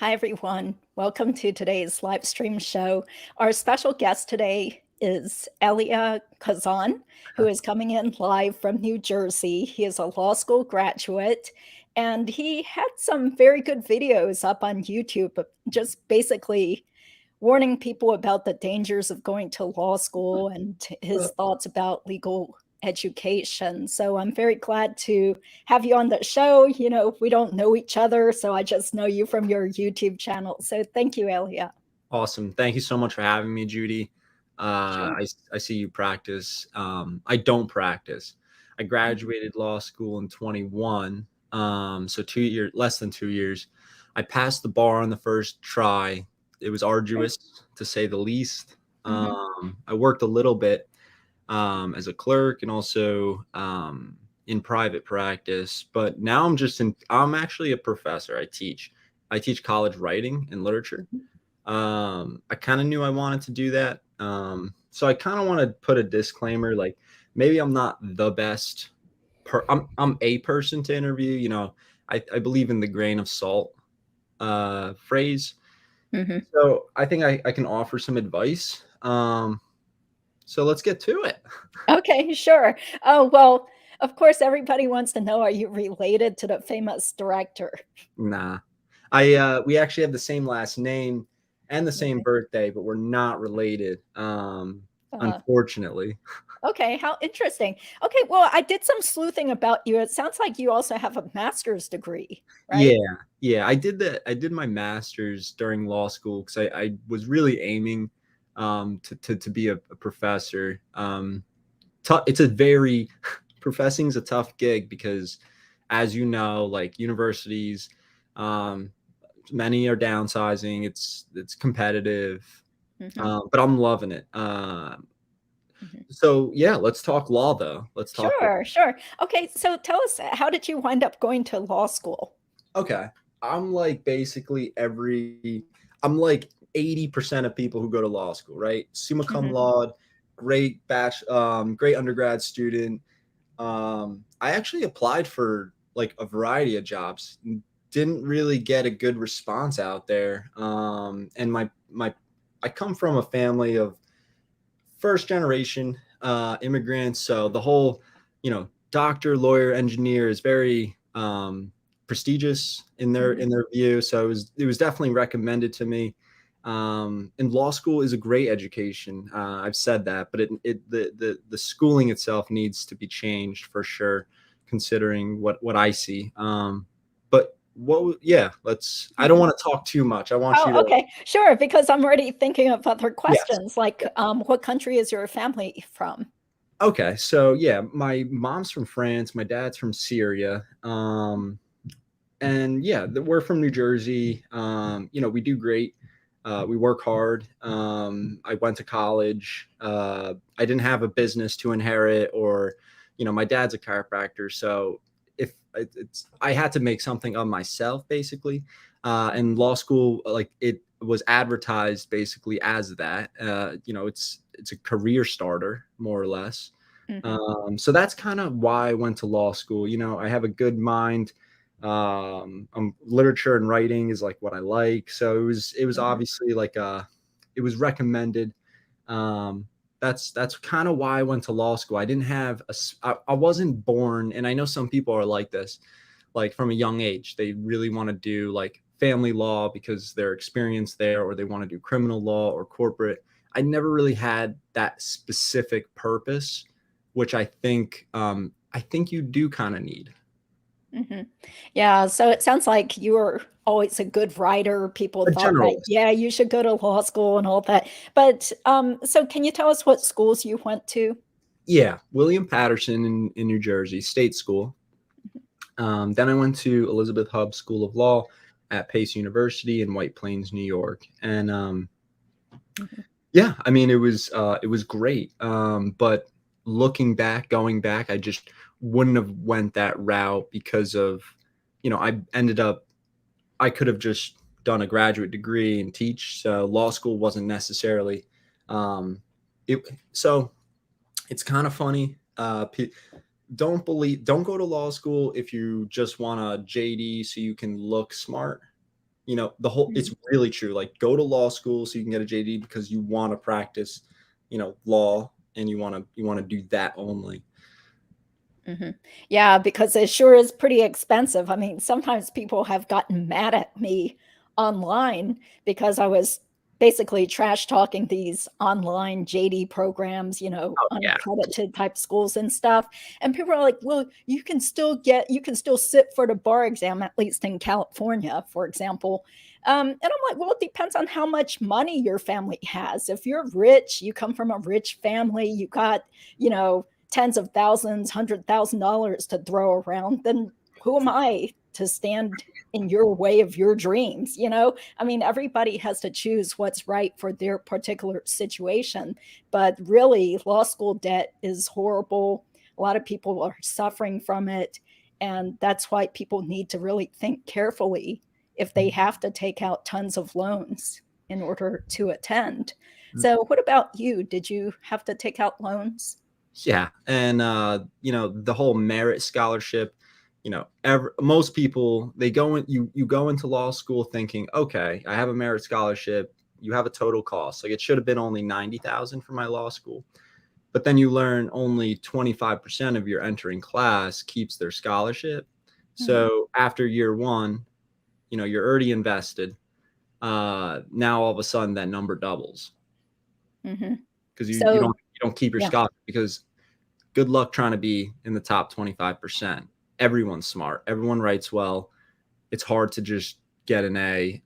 Hi, everyone. Welcome to today's live stream show. Our special guest today is Elia Kazan, who is coming in live from New Jersey. He is a law school graduate, and he had some very good videos up on YouTube, just basically warning people about the dangers of going to law school and his thoughts about legal education. So I'm very glad to have you on the show. You know, we don't know each other, so I just know you from your YouTube channel. So thank you, Elia. Awesome. Thank you so much for having me, Judy. Sure. I see you practice. I don't practice. I graduated law school in 21. So 2 years, less than 2 years. I passed the bar on the first try. It was arduous to say the least. I worked a little bit as a clerk and also in private practice, but now I'm actually a professor. I teach college writing and literature. I kind of knew I wanted to do that. So I kind of want to put a disclaimer, like maybe I'm not the best I'm a person to interview. I believe in the grain of salt phrase. So I think I can offer some advice. So let's get to it. Okay, sure. Oh, well, of course, everybody wants to know, are you related to the famous director? Nah. We actually have the same last name and the same birthday, but we're not related. Unfortunately. Okay, how interesting. Okay, well, I did some sleuthing about you. It sounds like you also have a master's degree, right? Yeah. I did my master's during law school because I was really aiming to be a professor. It's a very professing is a tough gig because, as you know, like universities, many are downsizing. It's competitive, but I'm loving it. So yeah, let's talk law though. Let's talk law. Sure. Okay, so tell us, how did you wind up going to law school? Okay. I'm like I'm like 80% of people who go to law school, right? Summa cum laude, great undergrad student. I actually applied for like a variety of jobs, didn't really get a good response out there. And I come from a family of first generation immigrants, so the whole, doctor, lawyer, engineer is very prestigious in their view. So it was definitely recommended to me. And law school is a great education. I've said that, but the schooling itself needs to be changed for sure, considering what I see. But I don't want to talk too much. I want you to. Okay, sure, because I'm already thinking of other Yes. questions, like what country is your family from? Okay, so yeah, my mom's from France, my dad's from Syria. And yeah, we're from New Jersey. We do great. We work hard. I went to college. I didn't have a business to inherit, or, my dad's a chiropractor, so if I had to make something of myself, basically. And law school, like it was advertised basically as that. It's a career starter, more or less. So that's kind of why I went to law school. I have a good mind. Literature and writing is like what I like. So it was obviously like it was recommended. That's kind of why I went to law school. I wasn't born, and I know some people are like this, like from a young age, they really want to do like family law because they're experienced there, or they want to do criminal law or corporate. I never really had that specific purpose, which I think you do kind of need. Yeah, so it sounds like you were always a good writer. People A thought that, generalist. yeah, you should go to law school and all that. But so can you tell us what schools you went to? Yeah, William Patterson in New Jersey, state school. Then I went to Elizabeth Hubbs School of Law at Pace University in White Plains, New York. And yeah, I mean, it was great. But going back, I just wouldn't have went that route because of, I could have just done a graduate degree and teach. So law school wasn't necessarily, it. So it's kind of funny. Don't go to law school if you just want a JD so you can look smart. you know, the whole, it's really true. Like, go to law school so you can get a JD because you want to practice, you know, law, and you want to do that only. Yeah, because it sure is pretty expensive. I mean, sometimes people have gotten mad at me online because I was basically trash talking these online JD programs, you know, Oh yeah. unaccredited type schools and stuff. And people are like, well, you can still sit for the bar exam, at least in California, for example. And I'm like, well, it depends on how much money your family has. If you're rich, you come from a rich family, you got, you know, tens of thousands, $100,000 to throw around, then who am I to stand in your way of your dreams? You know, I mean, everybody has to choose what's right for their particular situation. But really, law school debt is horrible. A lot of people are suffering from it. And that's why people need to really think carefully if they have to take out tons of loans in order to attend. So, what about you? Did you have to take out loans? Yeah. And, you know, the whole merit scholarship, you know, most people, they go in, you go into law school thinking, okay, I have a merit scholarship. You have a total cost. Like, it should have been only 90,000 for my law school. But then you learn only 25% of your entering class keeps their scholarship. So after year one, you know, you're already invested. Now all of a sudden that number doubles because you So, don't keep your yeah. scholarship, because good luck trying to be in the top 25%. Everyone's smart. Everyone writes well. It's hard to just get an A.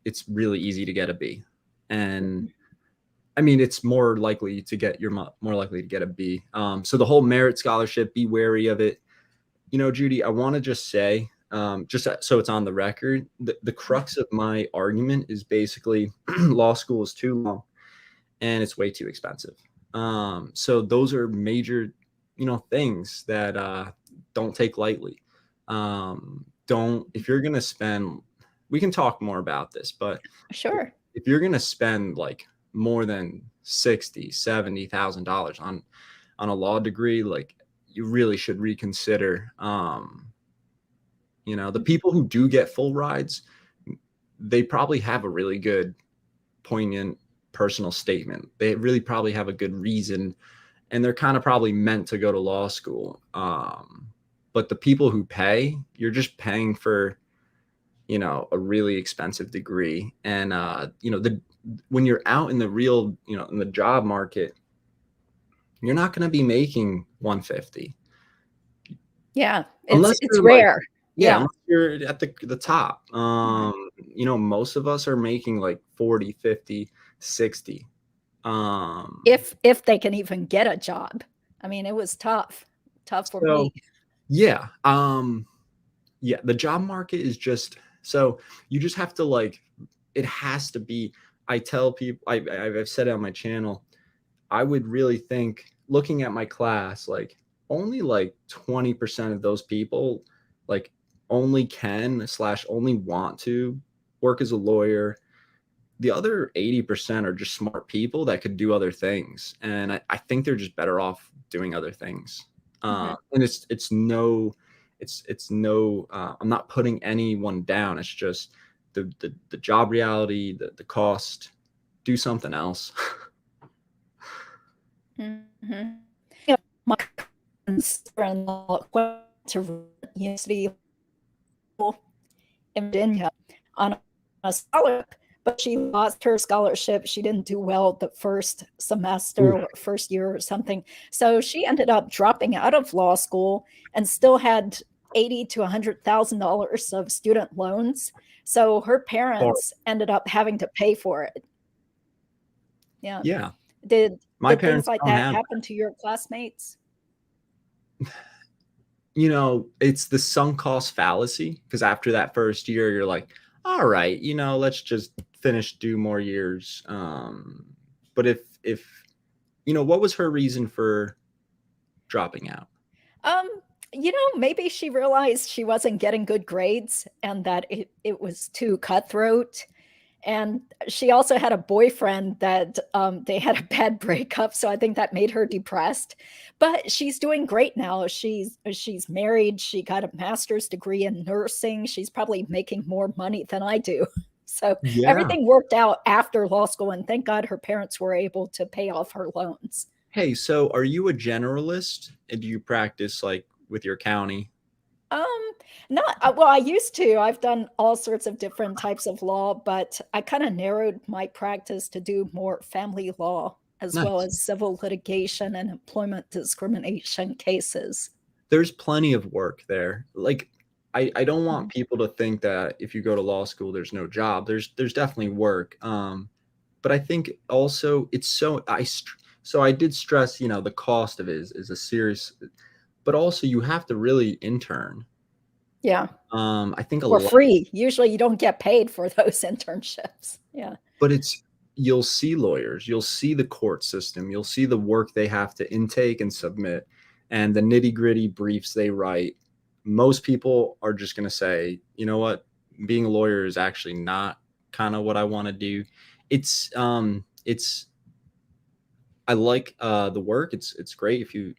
It's really easy to get a B. And I mean, it's more likely to get, you're more likely to get a B. So the whole merit scholarship, be wary of it. You know, Judy, I want to just say, just so it's on the record, the crux of my argument is basically law school is too long and it's way too expensive. So those are major, you know, things that don't take lightly. If you're going to spend, we can talk more about this, but Sure. if you're going to spend like more than $60,000-$70,000 on a law degree, like, you really should reconsider. You know, the people who do get full rides, they probably have a really good, poignant personal statement. They really probably have a good reason, and they're kind of probably meant to go to law school. But the people who pay, you're just paying for, you know, a really expensive degree. And, you know, when you're out in the real, you know, in the job market, you're not going to be making 150. Yeah, Unless it's you're like, rare. yeah, Yeah. unless you're at the top. You know, most of us are making like 40, 50, 60. If they can even get a job. I mean, it was tough for So me. yeah, yeah, the job market is just, so you just have to, like, it has to be, I tell people, I've said it on my channel, I would really think, looking at my class, like, only like 20% of those people, like, only can / only want to work as a lawyer. The other 80% are just smart people that could do other things. And I think they're just better off doing other things. And I'm not putting anyone down. It's just the job reality, the cost, do something else. Yeah, my sister-in-law went to university in Virginia on a scholarship, but she lost her scholarship. She didn't do well the first semester Oof. or first year or something. So she ended up dropping out of law school and still had $80,000 to $100,000 of student loans. So her Horrible. parents ended up having to pay for it. Yeah. Yeah, Did my did things parents like don't that have happen to your classmates? you know, it's the sunk cost fallacy, because after that first year, you're like, all right, you know, let's just do more years. But if, you know, what was her reason for dropping out? Um, you know, maybe she realized she wasn't getting good grades and that it was too cutthroat. And she also had a boyfriend that they had a bad breakup, so I think that made her depressed. But she's doing great now. She's married. She got a master's degree in nursing. She's probably making more money than I do. So Yeah. everything worked out after law school, and thank God her parents were able to pay off her loans. Hey, so are you a generalist? And do you practice like with your county? Um, not well, I used to. I've done all sorts of different types of law, but I kind of narrowed my practice to do more family law as well Nice. as civil litigation and employment discrimination cases. There's plenty of work there. Like, I don't want Mhm. people to think that if you go to law school, there's no job. There's definitely work. But I think also it's so I did stress, the cost of it is a serious, but also you have to really intern. Yeah, I think a for lot, free. Usually you don't get paid for those internships. Yeah. but you'll see lawyers, you'll see the court system, you'll see the work they have to intake and submit, and the nitty gritty briefs they write. Most people are just going to say, you know what, being a lawyer is actually not kind of what I want to do. It's I like the work. It's great if a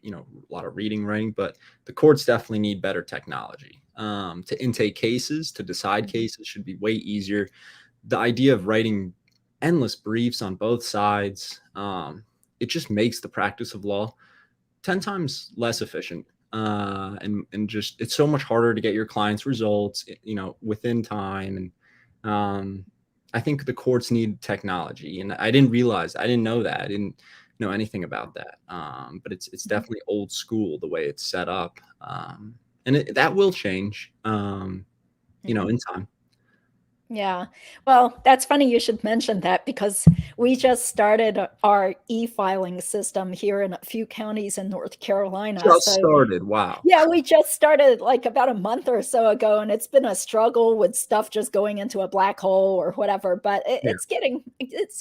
lot of reading, writing, but the courts definitely need better technology to intake cases, to decide Mhm. cases should be way easier. The idea of writing endless briefs on both sides, it just makes the practice of law 10 times less efficient. And just it's so much harder to get your clients results, within time. And I think the courts need technology. And I didn't know that. I didn't know anything about that. But it's Mhm. definitely old school the way it's set up. And that will change, Mhm. in time. Yeah. Well, that's funny you should mention that because we just started our e-filing system here in a few counties in North Carolina. Just So started. Wow. yeah, we just started like about a month or so ago, and it's been a struggle with stuff just going into a black hole or whatever. But Yeah. it's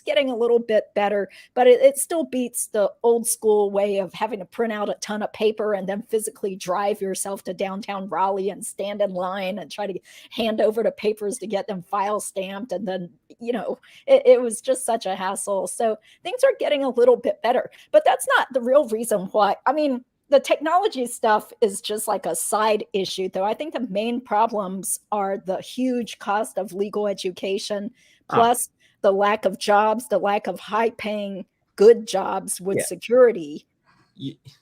getting a little bit better, but it still beats the old school way of having to print out a ton of paper and then physically drive yourself to downtown Raleigh and stand in line and try to hand over the papers to get them file stamped, and then it was just such a hassle. So things are getting a little bit better, but that's not the real reason why. I mean, the technology stuff is just like a side issue, though. I think the main problems are the huge cost of legal education, Oh, plus the lack of jobs, the lack of high paying good jobs with yeah. security.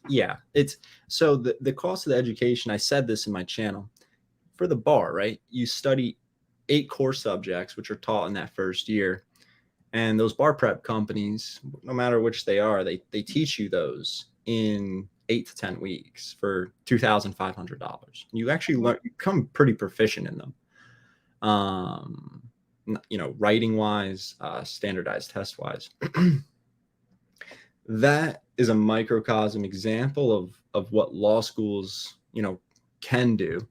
Yeah. It's so the cost of the education. I said this in my channel. For the bar, right? You study 8 core subjects, which are taught in that first year. And those bar prep companies, no matter which they are, they teach you those in 8 to 10 weeks for $2,500. You actually you become pretty proficient in them. Writing wise, standardized test wise. That is a microcosm example of what law schools, can do.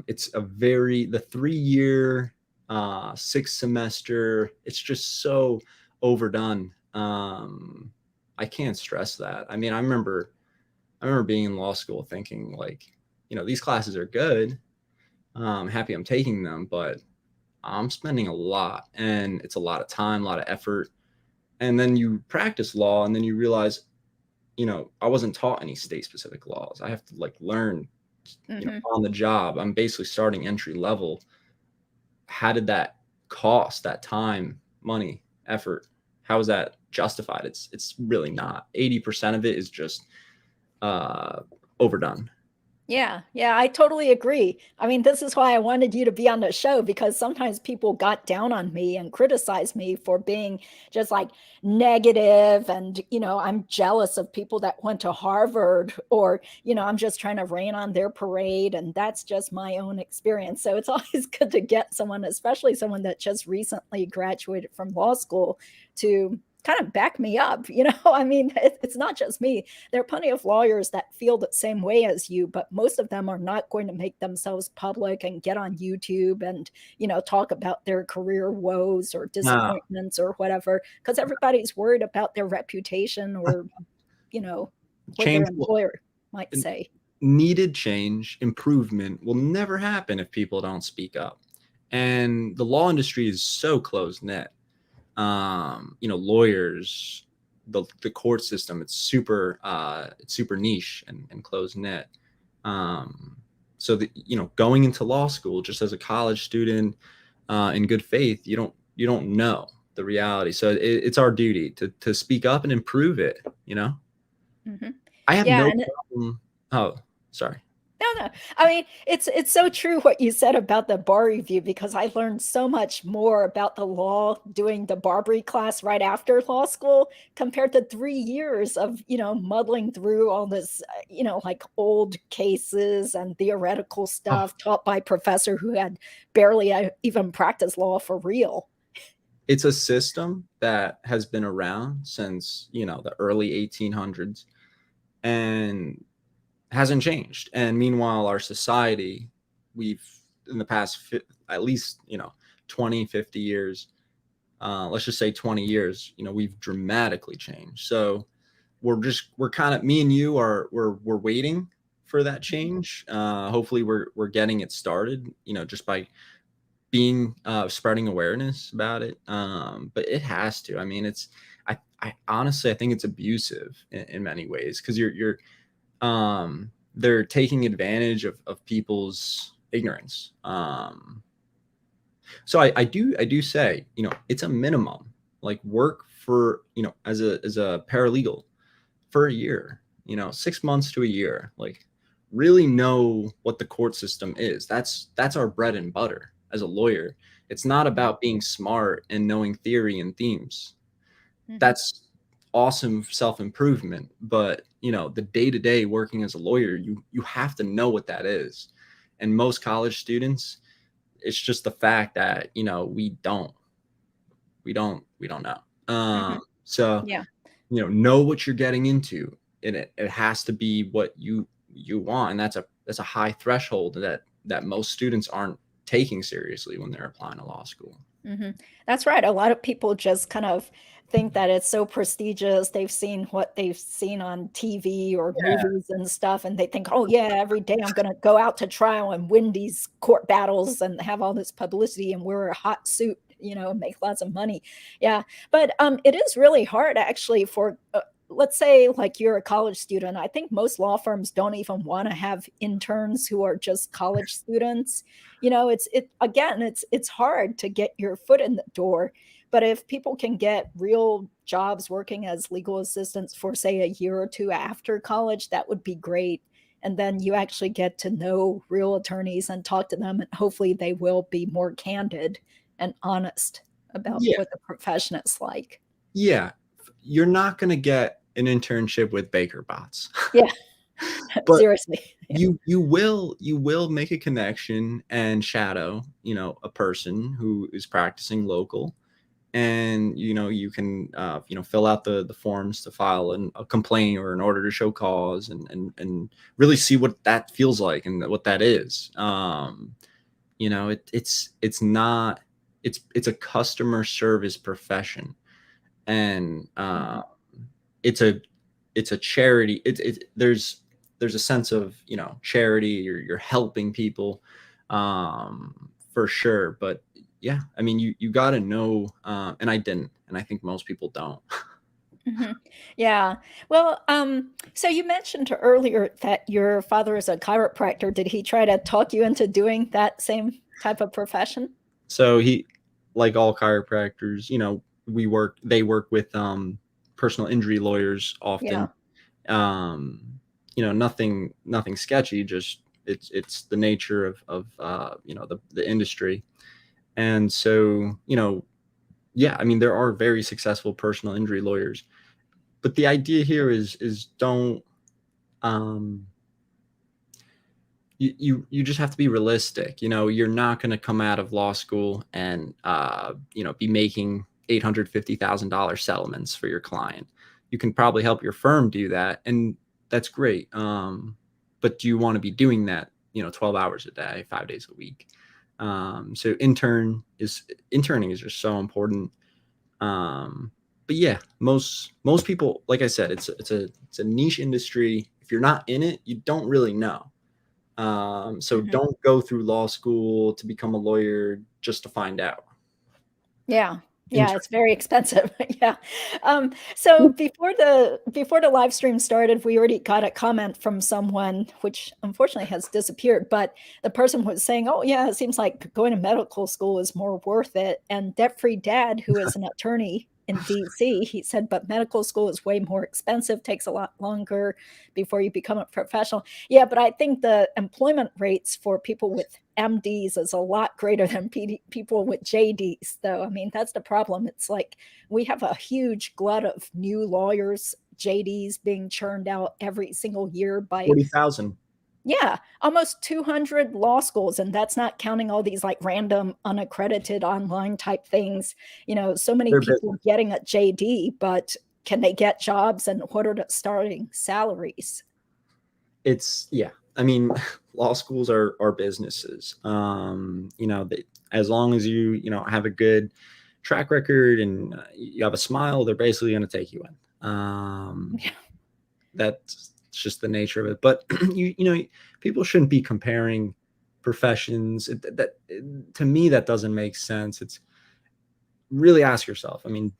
It's the 3 year, 6 semester. It's just so overdone. I can't stress that. I mean, I remember being in law school thinking like, these classes are good. I'm happy I'm taking them, but I'm spending a lot, and it's a lot of time, a lot of effort. And then you practice law, and then you realize, I wasn't taught any state specific laws. I have to like learn, Mm-hmm. on the job. I'm basically starting entry level. How did that cost, that time, money, effort? How is that justified? It's really not. 80% of it is just uh overdone. Yeah, yeah, I totally agree. I mean, this is why I wanted you to be on the show because sometimes people got down on me and criticized me for being just like negative and, I'm jealous of people that went to Harvard or, I'm just trying to rain on their parade and that's just my own experience. So it's always good to get someone, especially someone that just recently graduated from law school to kind of back me up. I mean, it's not just me. There are plenty of lawyers that feel the same way as you, but most of them are not going to make themselves public and get on YouTube and, talk about their career woes or Uh, disappointments or whatever, because everybody's worried about their reputation or, you know, what their change will, employer might say. needed change, improvement will never happen if people don't speak up. And the law industry is so close knit. Lawyers, the court system, it's super niche and close knit. So that, going into law school just as a college student, in good faith, you don't know the reality. So it's our duty to speak up and improve it. Mm-hmm. I have Yeah, no and problem. Oh, sorry. no. I mean, it's so true what you said about the bar review, because I learned so much more about the law doing the Barbary class right after law school compared to 3 years of, muddling through all this, like old cases and theoretical Oh, stuff taught by a professor who had barely even practiced law for real. it's a system that has been around since, the early 1800s and hasn't changed. And meanwhile, our society, we've in the past at least 20, 50 years, let's just say 20 years, we've dramatically changed. So we're kind of, me and you we're waiting for that change. Hopefully we're getting it started, just by being spreading awareness about it. But it has to. I mean, I honestly, I think it's abusive in many ways, because you're they're taking advantage of people's ignorance. So I do say, it's a minimum, like work for, as a paralegal for a year, 6 months to a year, like really know what the court system is. That's our bread and butter as a lawyer. It's not about being smart and knowing theory and themes. Mm-hmm. That's awesome self-improvement, but the day-to-day working as a lawyer, you have to know what that is. And most college students, it's just the fact that we don't know. Mm-hmm. So Yeah. know what you're getting into, and it has to be what you want. And that's a high threshold that most students aren't taking seriously when they're applying to law school. Mm-hmm. That's right. A lot of people just kind of think that it's so prestigious. They've seen what they've seen on TV or Yeah. movies and stuff, and they think, oh, yeah, every day I'm going to go out to trial and win these court battles and have all this publicity and wear a hot suit, and make lots of money. Yeah. But it is really hard, actually, for let's say like you're a college student. I think most law firms don't even want to have interns who are just college students. It's hard to get your foot in the door. But if people can get real jobs working as legal assistants for, say, a year or two after college, that would be great. And then you actually get to know real attorneys and talk to them, and hopefully they will be more candid and honest about Yeah. what the profession is like. Yeah. You're not going to get an internship with Baker bots. Yeah. But Seriously. you will make a connection and shadow, a person who is practicing local. And you can fill out the forms to file a complaint or an order to show cause, and really see what that feels like and what that is. It's not, it's a customer service profession. And Mhm. it's a charity. There's a sense of charity. You're helping people, for sure. But yeah, I mean, you got to know, and I didn't, and I think most people don't. Mhm. Yeah. Well, so you mentioned earlier that your father is a chiropractor. Did he try to talk you into doing that same type of profession? So he, like all chiropractors, they work with personal injury lawyers Yeah. often. Nothing sketchy, just it's the nature of the industry. And so, yeah, I mean, there are very successful personal injury lawyers, but the idea here is don't, um you just have to be realistic. You're not going to come out of law school and be making $850,000 settlements for your client. You can probably help your firm do that, and that's great. But do you want to be doing that 12 hours a day, 5 days a week? So interning is just so important. But yeah, most people, like I said, it's a niche industry. If you're not in it, you don't really know. So don't go through law school to become a lawyer just to find out. Yeah. Yeah, it's very expensive. Yeah. So before the live stream started, we already got a comment from someone, which unfortunately has disappeared, but the person was saying, "Oh yeah, it seems like going to medical school is more worth it." And Debt-Free Dad, who is an attorney in DC, he said, "But medical school is way more expensive, takes a lot longer before you become a professional." Yeah, but I think the employment rates for people with MDs is a lot greater than people with JDs, though. I mean, that's the problem. It's like we have a huge glut of new lawyers, JDs being churned out every single year by 40,000. Yeah, almost 200 law schools, and that's not counting all these like random unaccredited online type things. So many people getting a JD, but can they get jobs, and what are the starting salaries? Yeah. I mean, law schools are businesses. As long as you have a good track record and you have a smile, they're basically going to take you in. Yeah. That's just the nature of it. But people shouldn't be comparing professions. To me, that doesn't make sense. It's really ask yourself. I mean,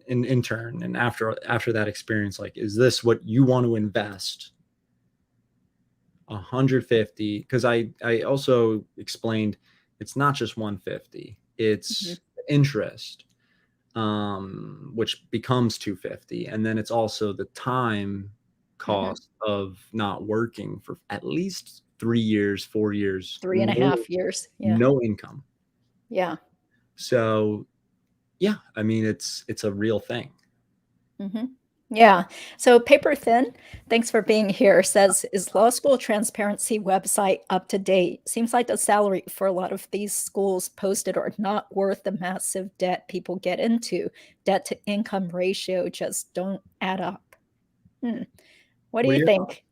in intern and after that experience, like, is this what you want to invest 150? Because I also explained it's not just 150, it's interest, which becomes 250, and then it's also the time cost of not working for at least 3 years, 4 years, 3.5 years. Yeah. no income. Yeah. So yeah, I mean, it's a real thing. Yeah. So Paper Thin, thanks for being here, says, is law school transparency website up to date? Seems like the salary for a lot of these schools posted are not worth the massive debt people get into. Debt to income ratio just don't add up. What do you think?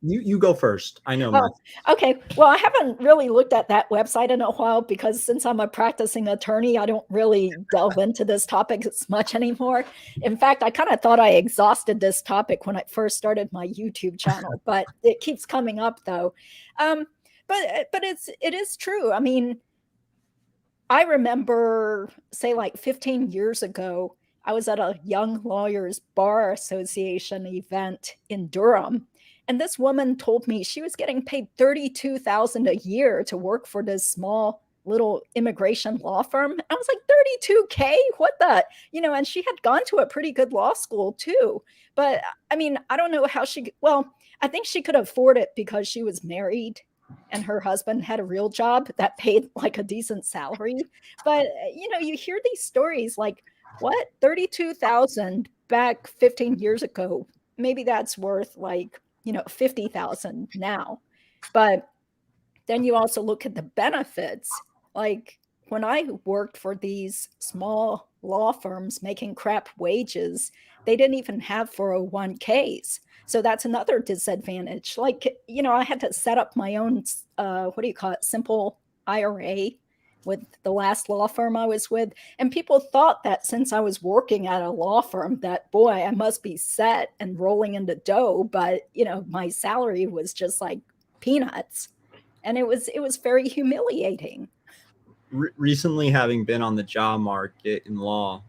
You go first. I know. Oh, okay. Well, I haven't really looked at that website in a while because since I'm a practicing attorney, I don't really delve into this topic as much anymore. In fact, I kind of thought I exhausted this topic when I first started my YouTube channel, but it keeps coming up though. But it is true. I mean, I remember, say, like 15 years ago, I was at a Young Lawyers Bar Association event in Durham, and this woman told me she was getting paid $32,000 a year to work for this small little immigration law firm. I was like, 32K? What the? And she had gone to a pretty good law school too. But I mean, I don't know how well, I think she could afford it because she was married and her husband had a real job that paid like a decent salary. But you hear these stories like, what, 32,000 back 15 years ago, maybe that's worth like 50,000 now. But then you also look at the benefits. Like when I worked for these small law firms making crap wages, they didn't even have 401ks. So that's another disadvantage. Like, I had to set up my own, what do you call it, simple IRA with the last law firm I was with. And people thought that since I was working at a law firm that, boy, I must be set and rolling in the dough. But, my salary was just like peanuts. And it was very humiliating. Recently, having been on the job market in law,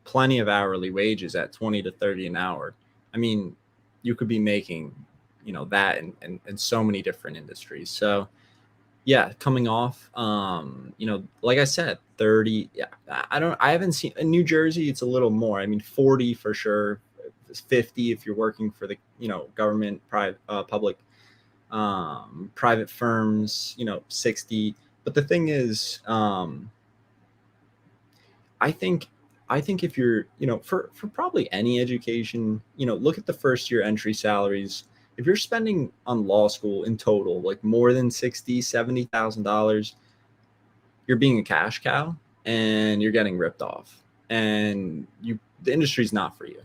plenty of hourly wages at 20 to 30 an hour. I mean, you could be making, that in so many different industries. So yeah, coming off, like I said, 30. Yeah, I haven't seen in New Jersey. It's a little more. I mean, 40 for sure. 50 if you're working for the, government, private, public, private firms, 60. But the thing is, I think if you're, for probably any education, look at the first year entry salaries. If you're spending on law school in total, like more than $60,000, $70,000, you're being a cash cow and you're getting ripped off, and the industry's not for you.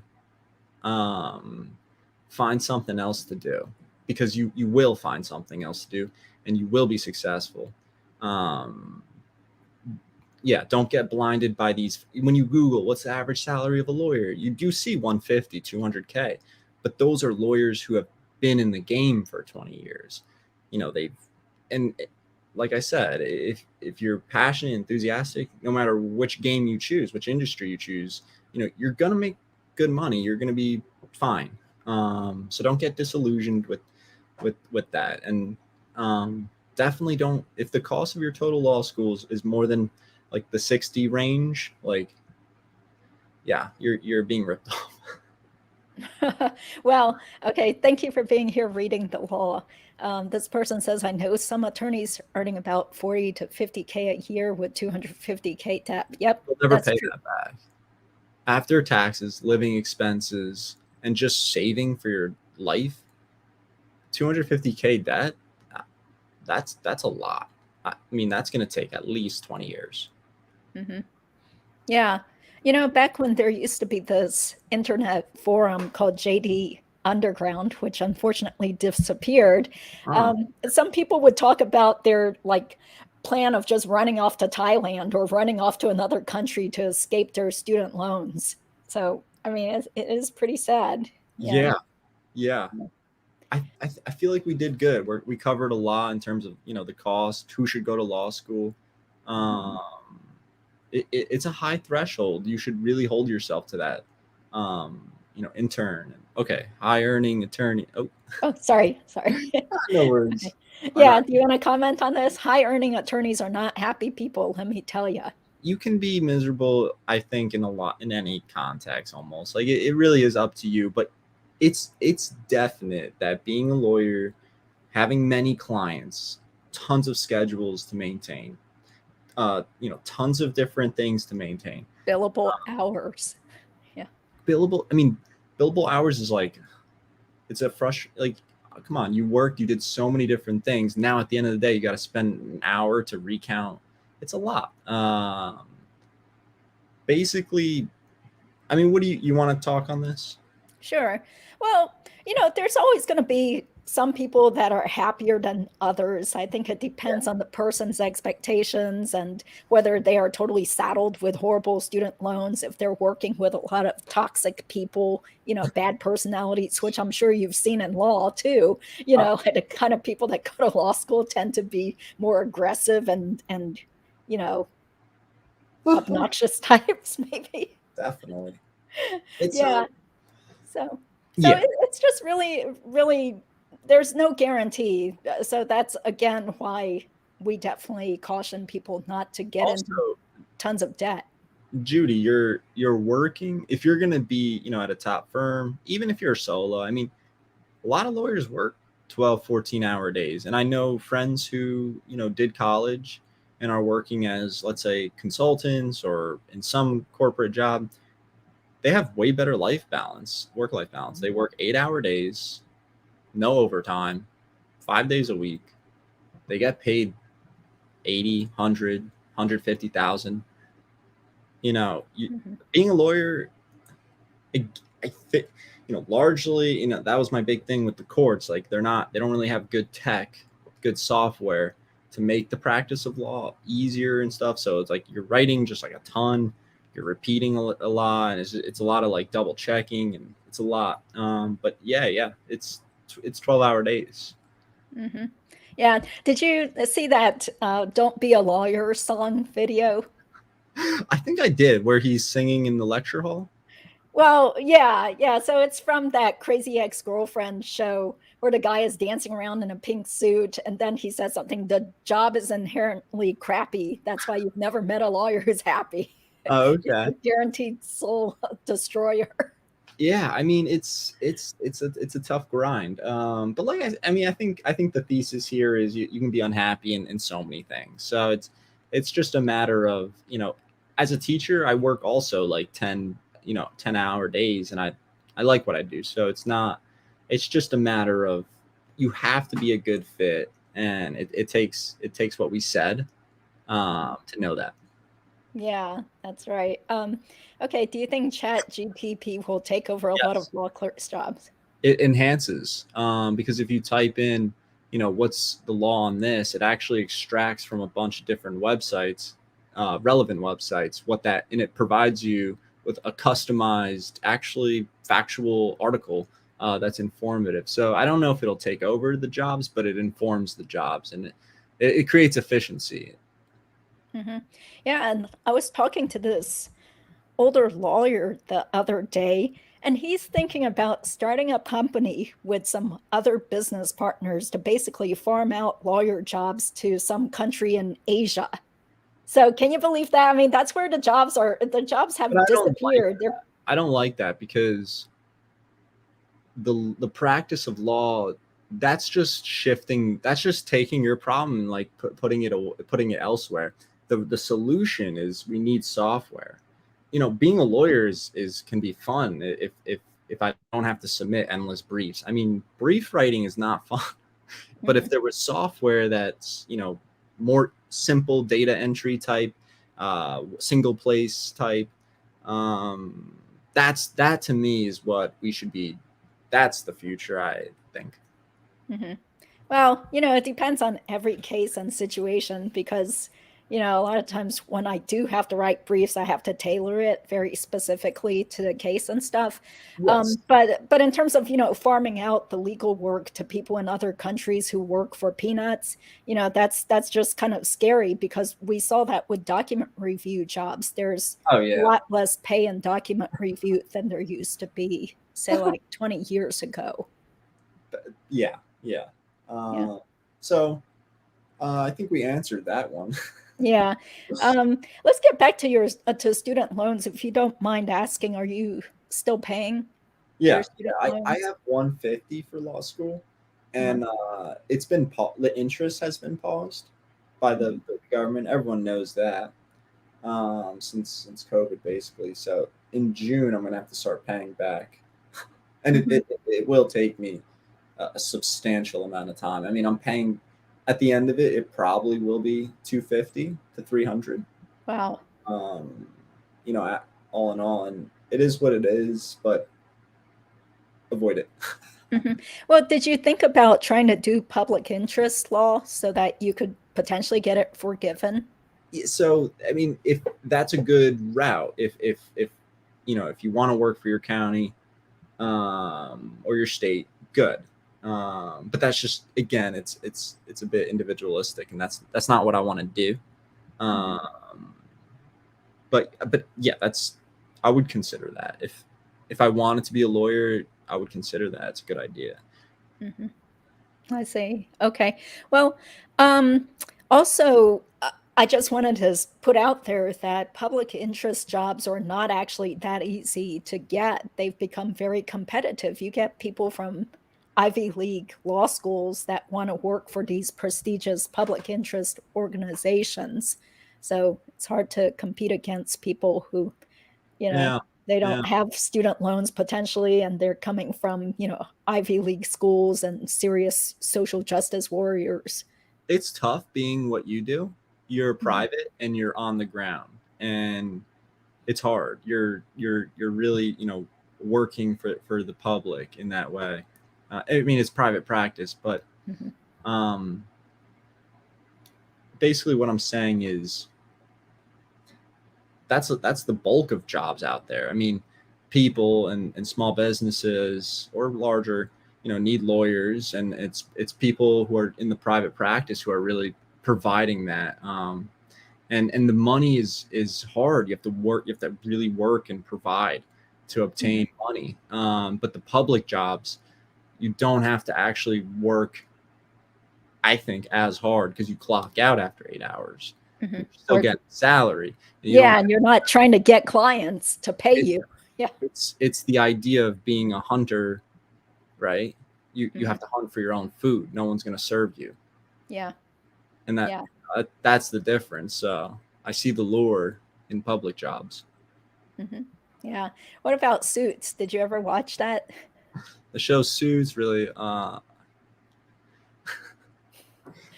Find something else to do, because you will find something else to do and you will be successful. Yeah, don't get blinded by these. When you Google what's the average salary of a lawyer, you do see 150, 200K, but those are lawyers who have been in the game for 20 years. they've, and like I said, if you're passionate, enthusiastic, no matter which game you choose, which industry you choose, you're gonna make good money. You're gonna be fine. So don't get disillusioned with that, and definitely don't. If the cost of your total law schools is more than like the 60 range, like, yeah, you're being ripped off. Well, okay. Thank you for being here reading the law. This person says, I know some attorneys earning about 40 to 50K a year with 250K debt. Yep, They'll never that's pay true. that back after taxes, living expenses, and just saving for your life. 250K debt, that's a lot. I mean, that's going to take at least 20 years. Mm-hmm. Yeah. Back when there used to be this internet forum called JD Underground, which unfortunately disappeared, Oh, some people would talk about their plan of just running off to Thailand or running off to another country to escape their student loans. So, I mean, it is pretty sad. yeah, yeah. I feel like we did good. We covered a lot in terms of the cost, who should go to law school. Um, it's a high threshold. You should really hold yourself to that. Intern. Okay, high earning attorney. Oh, sorry. No worries. Okay. Yeah, do you want to comment on this? High earning attorneys are not happy people, let me tell you. You can be miserable, I think, in any context almost. Like it really is up to you, but it's definite that being a lawyer, having many clients, tons of schedules to maintain, tons of different things to maintain. Billable hours. Yeah. Billable hours is like, it's a like, come on, you worked, you did so many different things. Now at the end of the day, you got to spend an hour to recount. It's a lot. Basically, I mean, what do you want to talk on this? Sure. Well, there's always going to be some people that are happier than others. I think it depends on the person's expectations and whether they are totally saddled with horrible student loans, if they're working with a lot of toxic people, bad personalities, which I'm sure you've seen in law too. The kind of people that go to law school tend to be more aggressive and obnoxious types, maybe. Definitely. It's Yeah. So yeah. it's just really, there's no guarantee. So that's again why we definitely caution people not to get into Also, tons of debt. Judy, you're working. If you're gonna be, at a top firm, even if you're solo, I mean, a lot of lawyers work 12, 14-hour days. And I know friends who, did college and are working as, let's say, consultants or in some corporate job. They have way better work-life balance. They work 8-hour days, no overtime, 5 days a week. They get paid 80, 100, 150,000. Being a lawyer, I think, largely, that was my big thing with the courts. Like they don't really have good tech, good software to make the practice of law easier and stuff. So it's like you're writing just like a ton, you're repeating a lot, and it's a lot of like double checking, and it's a lot. But yeah, it's 12-hour days. Mm-hmm. Yeah. Did you see that "Don't Be a Lawyer" song video? I think I did, where he's singing in the lecture hall. Well, yeah. So it's from that Crazy Ex-Girlfriend show where the guy is dancing around in a pink suit, and then he says something, the job is inherently crappy. That's why you've never met a lawyer who's happy. Oh, It's a okay. guaranteed soul destroyer. Yeah, I mean, it's a tough grind. But like I mean, I think the thesis here is you can be unhappy in so many things. So it's just a matter of, as a teacher, I work also like 10-hour days, and I like what I do. So it's just a matter of, you have to be a good fit, and it takes what we said to know that. Yeah, that's right. Okay, do you think Chat GPT will take over a lot of Yes. law clerks' jobs? It enhances, because if you type in, what's the law on this, it actually extracts from a bunch of different websites, relevant websites, and it provides you with a customized, actually factual article that's informative. So I don't know if it'll take over the jobs, but it informs the jobs, and it creates efficiency. Hmm. Yeah, and I was talking to this older lawyer the other day, and he's thinking about starting a company with some other business partners to basically farm out lawyer jobs to some country in Asia. So can you believe that? I mean, that's where the jobs are. The jobs But have disappeared. They're I don't like that because the practice of law, that's just shifting, that's just taking your problem and like putting it elsewhere. The solution is we need software. Being a lawyer is can be fun if I don't have to submit endless briefs. I mean, brief writing is not fun. But if Mhm. there was software that's more simple data entry type, single place type, um, that to me is what we should be. That's the future, I think. Mhm. Well, it depends on every case and situation because, a lot of times when I do have to write briefs, I have to tailor it very specifically to the case and stuff. Yes. But in terms of, farming out the legal work to people in other countries who work for peanuts, that's just kind of scary because we saw that with document review jobs. There's Oh a yeah. lot less pay in document review than there used to be, say like 20 years ago. Yeah. Yeah. Yeah. So I think we answered that one. Yeah. Let's get back to your to student loans. If you don't mind asking, are you still paying your Yeah, student I loans? have 150 for law school, Uh-huh. and it's been the interest has been paused by Mhm. the government. Everyone knows that, since COVID basically. So in June, I'm gonna have to start paying back, and it Mhm. it, it will take me a substantial amount of time. I mean, I'm paying at the end of it. It probably will be 250 to 300. Wow. Um, all in all, and it is what it is. But avoid it. Mhm. Well, did you think about trying to do public interest law so that you could potentially get it forgiven? So I mean, if that's a good route, if if you want to work for your county, or your state, good. But that's just, again, it's a bit individualistic, and that's not what I want to do. Mhm. um, but yeah, that's, I would consider that if I wanted to be a lawyer, I would consider that it's a good idea. Mhm. I see. Okay. Well, um, also, I just wanted to put out there that public interest jobs are not actually that easy to get. They've become very competitive. You get people from Ivy League law schools that want to work for these prestigious public interest organizations. So it's hard to compete against people who, you know, Yeah, they yeah. don't have student loans potentially, and they're coming from, Ivy League schools and serious social justice warriors. It's tough being what you do. You're Mhm. private and you're on the ground, and it's hard. You're really, working for the public in that way. I mean, it's private practice, but Mhm. um, basically what I'm saying is that's the bulk of jobs out there. I mean, people and small businesses or larger, need lawyers, and it's people who are in the private practice who are really providing that. And the money is hard. You have to work. You have to really work and provide to Mhm. obtain money. But the public jobs, you don't have to actually work, I think, as hard because you clock out after 8 hours. Mhm. You're still Or getting salary. And you don't. yeah, and you're not trying to get clients to pay It, you. Yeah. it's the idea of being a hunter, right? You Mhm. have to hunt for your own food. No one's going to serve you, Yeah. and Yeah. that's the difference. So I see the lure in public jobs. Mhm. Yeah. What about Suits? Did you ever watch that? The show Suits really,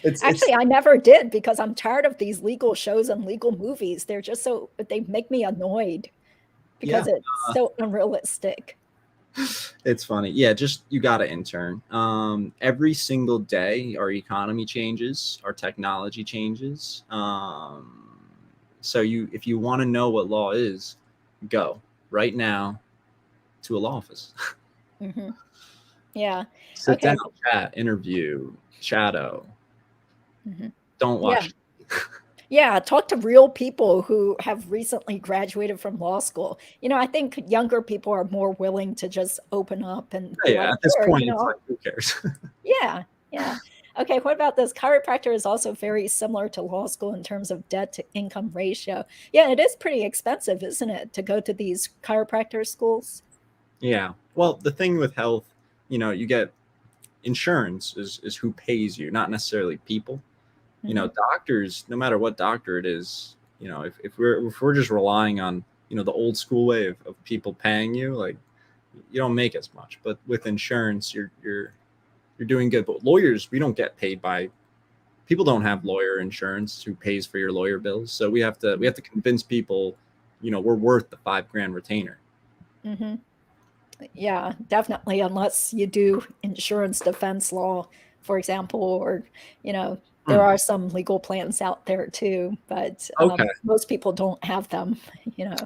it's Actually, I never did because I'm tired of these legal shows and legal movies. They're just they make me annoyed because yeah, it's uh, so unrealistic. it's funny. Yeah, just you got to intern. Every single day, our economy changes, our technology changes. So if you want to know what law is, go right now to a law office. Mhm. Yeah. Sit down, Okay. chat, interview, shadow. Mhm. Don't Yeah. watch. Yeah, talk to real people who have recently graduated from law school. I think younger people are more willing to just open up and be Yeah, like, at this sure, point, it's like, who cares? yeah, yeah. Okay, what about this? Chiropractor is also very similar to law school in terms of debt to income ratio. Yeah, it is pretty expensive, isn't it, to go to these chiropractor schools? Yeah. Well, the thing with health, you get insurance is who pays you, not necessarily people. Hmm. Doctors, no matter what doctor it is, if we're just relying on, the old school way of people paying you, like, you don't make as much. But with insurance, you're doing good. But lawyers, we don't get paid by people, don't have lawyer insurance who pays for your lawyer bills. So we have to convince people, we're worth the $5,000 retainer. Hmm. Yeah, definitely, unless you do insurance defense law, for example, or, you know, there Hmm. are some legal plans out there too, but Okay. most people don't have them, you know.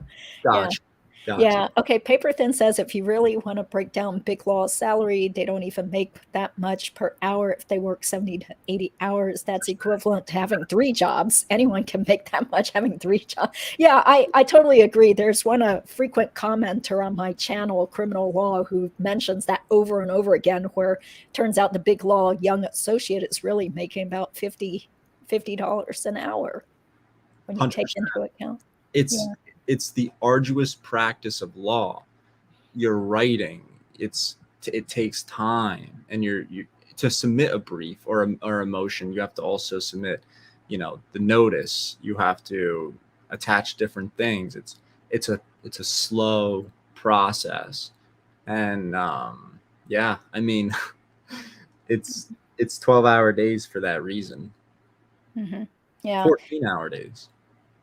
Yeah. Gotcha. Gotcha. Yeah. Okay. Paper Thin says if you really want to break down Big Law's salary, they don't even make that much per hour. If they work 70 to 80 hours, that's equivalent to having three jobs. Anyone can make that much having three jobs. Yeah, I totally agree. There's one a frequent commenter on my channel, Criminal Law, who mentions that over and over again, where it turns out the Big Law young associate is really making about $50 an hour when you take 100%. into account. It's Yeah. it's the arduous practice of law. You're writing. It takes time, and you to submit a brief or a motion, you have to also submit, the notice. You have to attach different things. It's a slow process, and yeah, I mean, it's it's 12-hour days for that reason. Hmm. Yeah. 14-hour days.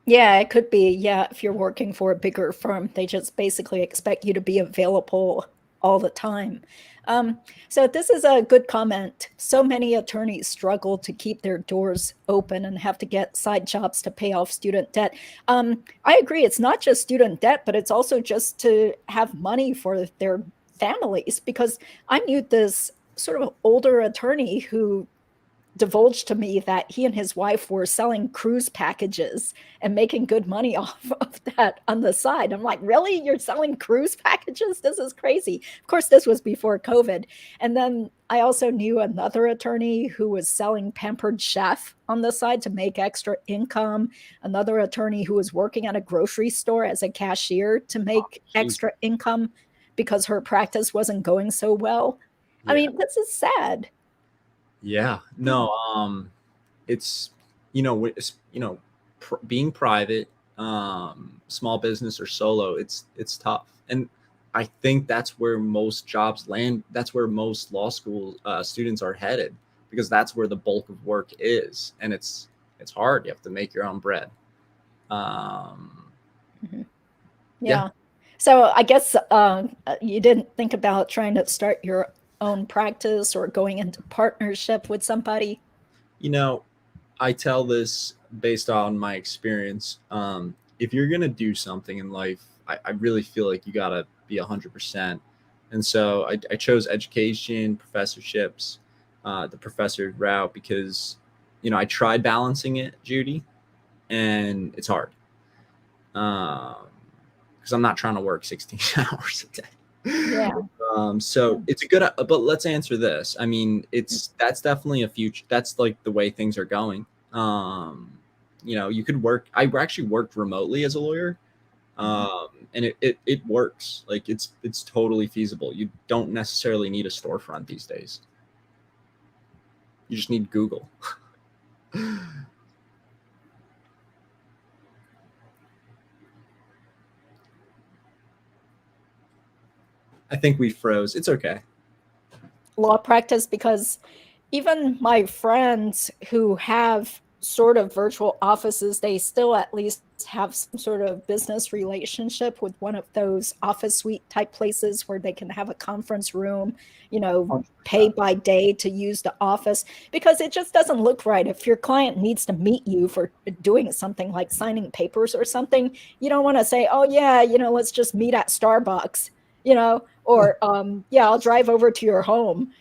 Yeah, it could be. Yeah, if you're working for a bigger firm, they just basically expect you to be available all the time. Um, so this is a good comment. So many attorneys struggle to keep their doors open and have to get side jobs to pay off student debt. I agree. It's not just student debt, but it's also just to have money for their families. Because I knew this sort of older attorney who divulged to me that he and his wife were selling cruise packages and making good money off of that on the side. I'm like, really? You're selling cruise packages? This is crazy. Of course, this was before COVID. And then I also knew another attorney who was selling Pampered Chef on the side to make extra income. Another attorney who was working at a grocery store as a cashier to make Jeez. extra income because her practice wasn't going so well. I Yeah. mean, this is sad. Yeah. No, it's being private, small business or solo, it's tough. And I think that's where most jobs land. That's where most law school students are headed, because that's where the bulk of work is, and it's hard. You have to make your own bread. um Mhm. yeah. Yeah. So I guess you didn't think about trying to start your own practice or going into partnership with somebody. you know I tell this based on my experience. If you're gonna do something in life, I really feel like you gotta be 100%. And so I chose education, professorships, the professor route, because I tried balancing it, Judy, and it's hard. Because I'm not trying to work 16 hours a day. Yeah. So it's a good, but let's answer this. I mean, that's definitely a future. That's like the way things are going. You could work. I actually worked remotely as a lawyer, Mhm. and it works. Like, it's totally feasible. You don't necessarily need a storefront these days. You just need Google. I think we froze. It's okay. Law practice because even my friends who have sort of virtual offices, they still at least have some sort of business relationship with one of those office suite type places where they can have a conference room, pay 100%. by day to use the office, because it just doesn't look right. If your client needs to meet you for doing something like signing papers or something, you don't want to say, oh, yeah, let's just meet at Starbucks. or yeah, I'll drive over to your home,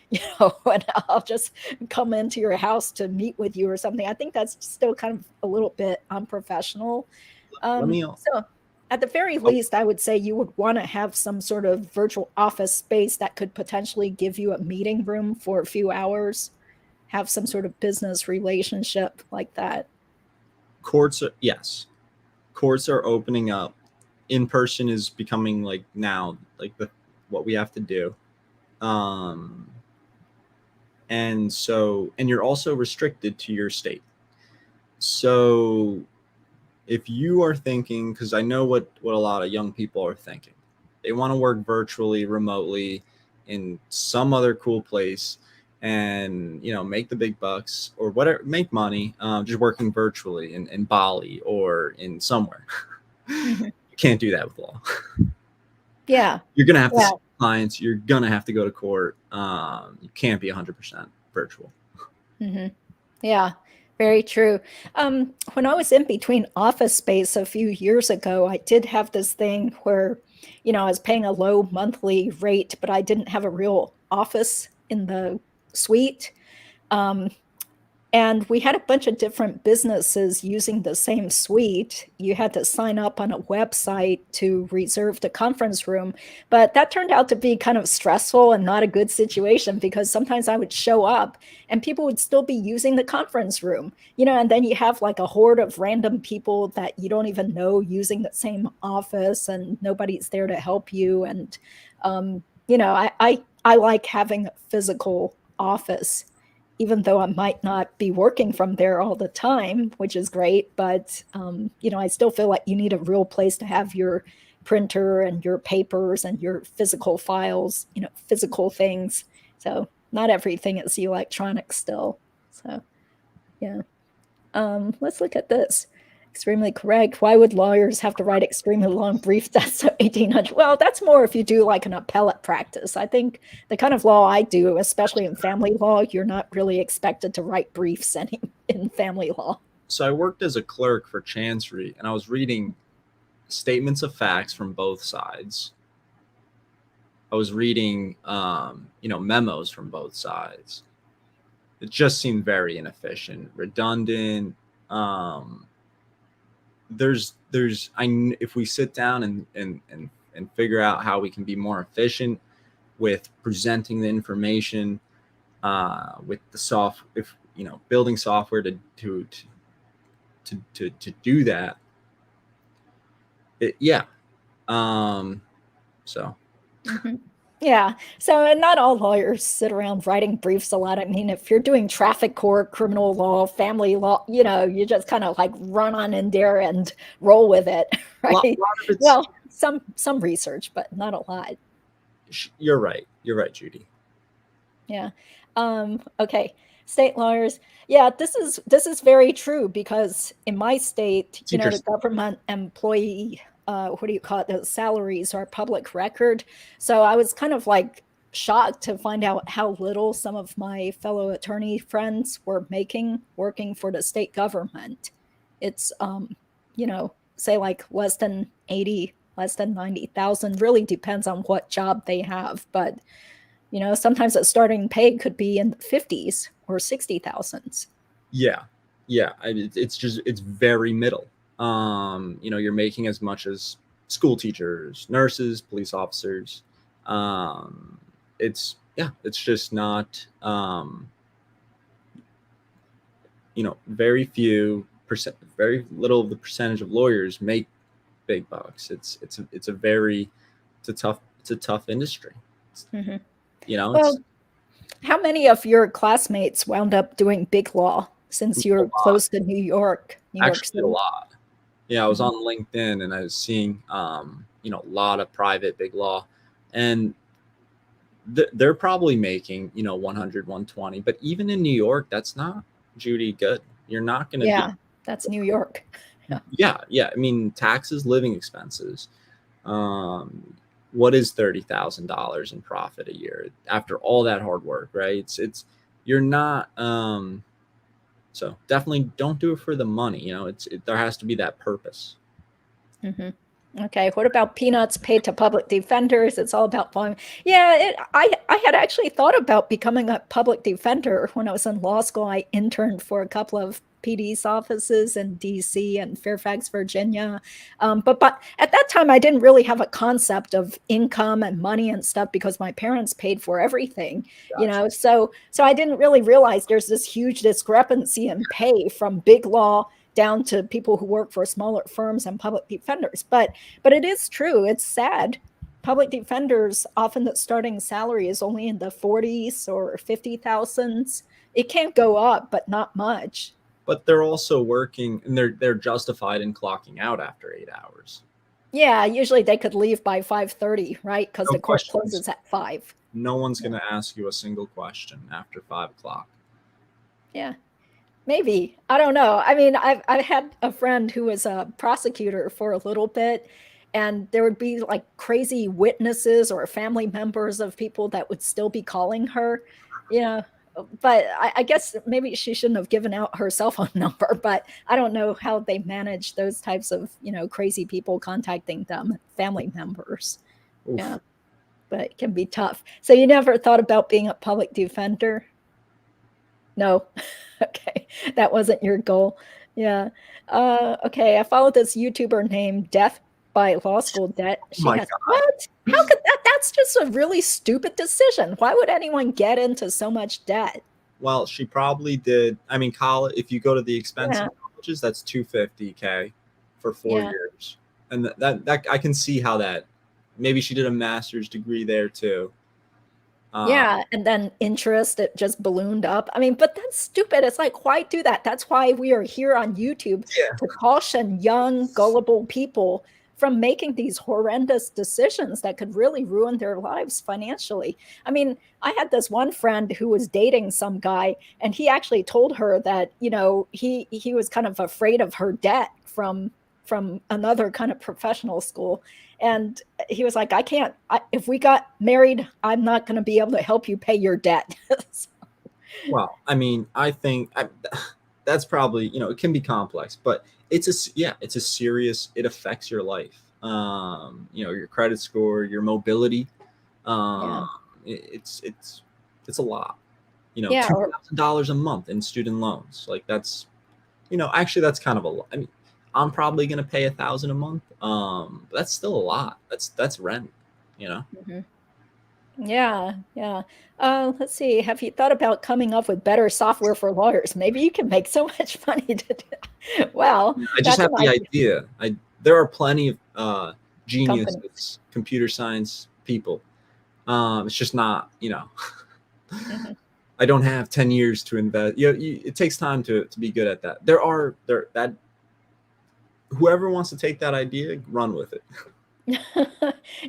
and I'll just come into your house to meet with you or something. I think that's still kind of a little bit unprofessional. Let me. So at the very Oh, least, I would say you would want to have some sort of virtual office space that could potentially give you a meeting room for a few hours, have some sort of business relationship like that. yes, courts are opening up. In person is becoming like now like the what we have to do. Um, and you're also restricted to your state. So if you are thinking, because I know what a lot of young people are thinking, they want to work virtually, remotely, in some other cool place, and make the big bucks or whatever, make money, just working virtually in Bali or in somewhere. Mhm. You can't do that with law. Yeah. You're gonna have to Yeah. see clients. You're gonna have to go to court. You can't be 100% virtual. Hmm. Yeah, very true. When I was in between office space a few years ago, I did have this thing where, I was paying a low monthly rate, but I didn't have a real office in the suite. Um, and we had a bunch of different businesses using the same suite. You had to sign up on a website to reserve the conference room. But that turned out to be kind of stressful and not a good situation because sometimes I would show up and people would still be using the conference room, and then you have like a horde of random people that you don't even know using the same office and nobody's there to help you. And, I like having a physical office even though I might not be working from there all the time, which is great. But, I still feel like you need a real place to have your printer and your papers and your physical files, physical things. So not everything is electronic still. So, yeah. Let's look at this. Extremely correct. Why would lawyers have to write extremely long briefs? That's 1800. Well, that's more if you do like an appellate practice. I think the kind of law I do, especially in family law, you're not really expected to write briefs in family law. So I worked as a clerk for Chancery, and I was reading statements of facts from both sides. I was reading, memos from both sides. It just seemed very inefficient, redundant. Um, if we sit down and figure out how we can be more efficient with presenting the information, with the if building software to do that. Yeah. So. Mm-hmm. Yeah. So, and not all lawyers sit around writing briefs a lot. I mean, if you're doing traffic court, criminal law, family law, you just kind of like run on in there and roll with it, right? A lot of it's, well, some research, but not a lot. You're right. You're right, Judy. Yeah. Okay. State lawyers. Yeah, this is very true because in my state, the government employee, what do you call it? The salaries are public record. So I was kind of like shocked to find out how little some of my fellow attorney friends were making working for the state government. It's say like less than 80, less than 90,000, really depends on what job they have, but sometimes a starting pay could be in the 50s or 60,000s. Yeah. It's very middle. You're making as much as school teachers, nurses, police officers. It's just not, very little of the percentage of lawyers make big bucks. It's a tough industry. Mm-hmm. It's how many of your classmates wound up doing big law since you're close to New York actually City? a lot. Yeah, I was Mhm. on LinkedIn and I was seeing, a lot of private big law, and they're probably making, 100, 120. But even in New York, that's not, Judy, good. You're not going to Yeah, that's New York. Yeah. I mean, taxes, living expenses. What is $30,000 in profit a year after all that hard work, right? You're not. So definitely don't do it for the money. There has to be that purpose. Mm-hmm. Okay, what about peanuts paid to public defenders? It's all about volume. Yeah, I had actually thought about becoming a public defender when I was in law school. I interned for a couple of PD's offices in DC and Fairfax, Virginia. But at that time, I didn't really have a concept of income and money and stuff because my parents paid for everything, Gotcha. So I didn't really realize there's this huge discrepancy in pay from big law down to people who work for smaller firms and public defenders. But it is true. It's sad. Public defenders often the starting salary is only in the 40s or 50,000s. It can't go up, but not much. But they're also working, and they're justified in clocking out after 8 hours. Yeah, usually they could leave by 5:30, right? Because No the court questions. closes at 5. No one's going to ask you a single question after 5 o'clock. Yeah. Maybe. I don't know. I mean, I've had a friend who was a prosecutor for a little bit, and there would be like crazy witnesses or family members of people that would still be calling her, you know. But I guess maybe she shouldn't have given out her cell phone number, but I don't know how they manage those types of, crazy people contacting them, family members. Oof. Yeah, but it can be tough. So you never thought about being a public defender? No. Okay, that wasn't your goal. Yeah. Okay, I followed this YouTuber named Death by Law School Debt. Oh She my has God. what? How could that's just a really stupid decision. Why would anyone get into so much debt? Well, she probably did. I mean, college. If you go to the expensive Yeah. colleges, that's $250K for 4 years, Yeah. and that I can see how that. Maybe she did a master's degree there too. Yeah, and then interest, it just ballooned up. I mean, but that's stupid. It's like, why do that? That's why we are here on YouTube Yeah. to caution young, gullible people from making these horrendous decisions that could really ruin their lives financially. I mean, I had this one friend who was dating some guy, and he actually told her that, he was kind of afraid of her debt from another kind of professional school. And he was like, if we got married, I'm not going to be able to help you pay your debt. So, Well, I mean, I think that's probably, it can be complex, but it's a serious. It affects your life. Your credit score, your mobility. yeah. It's a lot. Yeah. $2,000 a month in student loans. Like that's, actually that's kind of a lot. I mean, I'm probably gonna pay $1,000 a month. But that's still a lot. That's rent. Mhm. Yeah. Yeah. Let's see. Have you thought about coming up with better software for lawyers? Maybe you can make so much money to do. Well, I just that's have an the idea. idea. There are plenty of Companies. geniuses, computer science people. It's just not, Mhm. I don't have 10 years to invest. It takes time to be good at that. That whoever wants to take that idea, run with it.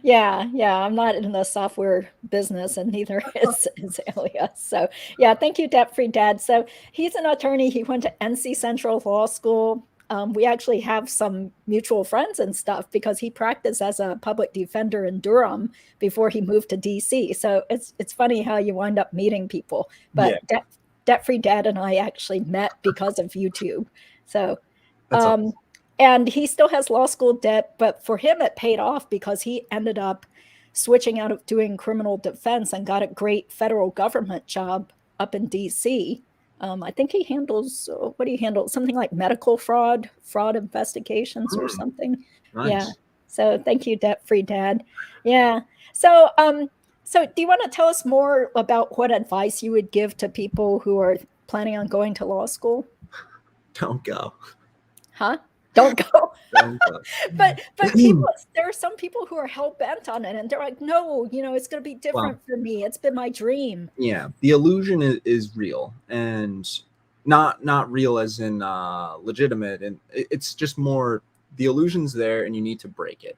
Yeah, yeah, I'm not in the software business and neither is Elias. So, yeah, thank you, Debt Free Dad. So, he's an attorney. He went to NC Central Law School. We actually have some mutual friends and stuff because he practiced as a public defender in Durham before he moved to DC. So, it's funny how you wind up meeting people. Yeah, But Debt Free Dad and I actually met because of YouTube. So, that's awesome. um, and he still has law school debt, but for him, it paid off because he ended up switching out of doing criminal defense and got a great federal government job up in DC. I think he handles what do you handle? Something like medical fraud investigations or something. Yeah. Nice. So thank you, Debt Free Dad. Yeah. So so do you want to tell us more about what advice you would give to people who are planning on going to law school? Don't go. Huh? Don't go. Don't go. But people, there are some people who are hell bent on it, and they're like, no, it's going to be Well, different for me. It's been my dream. yeah, the illusion is real, and not real as in legitimate, and it's just more the illusion's there, and you need to break it